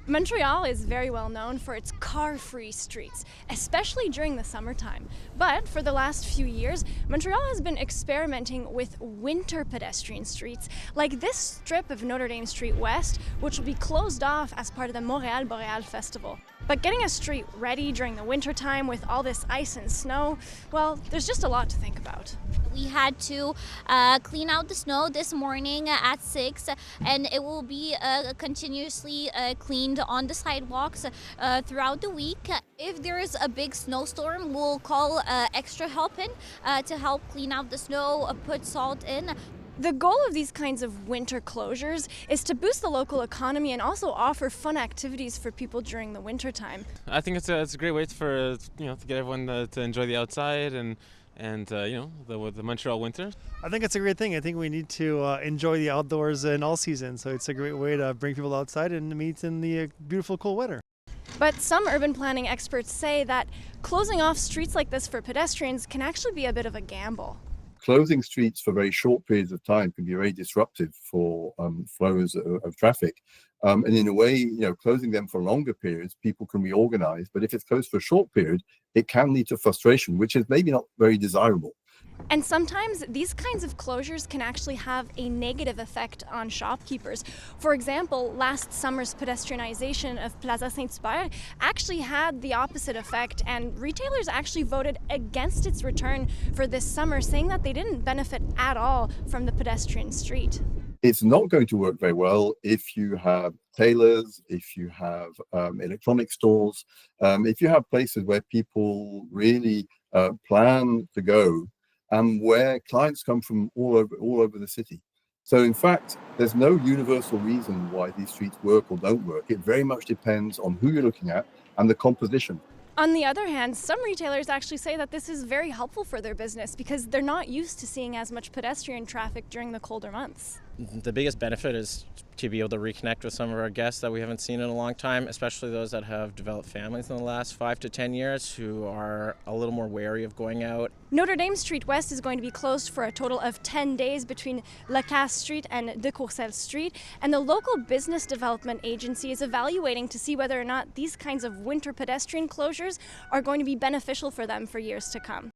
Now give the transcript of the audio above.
Montreal is very well known for its car-free streets, especially during the summertime. But for the last few years, Montreal has been experimenting with winter pedestrian streets, like this strip of Notre Dame Street West, which will be closed off as part of the Montreal Boreal Festival. But getting a street ready during the wintertime with all this ice and snow, well, there's just a lot to think about. We had to clean out the snow this morning at 6, and it will be continuously cleaned on the sidewalks throughout the week. If there is a big snowstorm, we'll call extra help in to help clean out the snow, put salt in. The goal of these kinds of winter closures is to boost the local economy and also offer fun activities for people during the wintertime. I think it's a great way to get everyone to enjoy the outside and the Montreal winter. I think it's a great thing. I think we need to enjoy the outdoors in all seasons. So it's a great way to bring people outside and meet in the beautiful cold weather. But some urban planning experts say that closing off streets like this for pedestrians can actually be a bit of a gamble. Closing streets for very short periods of time can be very disruptive for flows of traffic. And in a way, closing them for longer periods, people can reorganize. But if it's closed for a short period, it can lead to frustration, which is maybe not very desirable. And sometimes these kinds of closures can actually have a negative effect on shopkeepers. For example, last summer's pedestrianization of Plaza Saint-Hubert actually had the opposite effect, and retailers actually voted against its return for this summer, saying that they didn't benefit at all from the pedestrian street. It's not going to work very well if you have tailors, if you have electronic stores, if you have places where people really plan to go, and where clients come from all over the city. So in fact, there's no universal reason why these streets work or don't work. It very much depends on who you're looking at and the composition. On the other hand, some retailers actually say that this is very helpful for their business because they're not used to seeing as much pedestrian traffic during the colder months. The biggest benefit is to be able to reconnect with some of our guests that we haven't seen in a long time, especially those that have developed families in the last 5 to 10 years who are a little more wary of going out. Notre Dame Street West is going to be closed for a total of 10 days between Lacasse Street and De Courcelles Street, and the local business development agency is evaluating to see whether or not these kinds of winter pedestrian closures are going to be beneficial for them for years to come.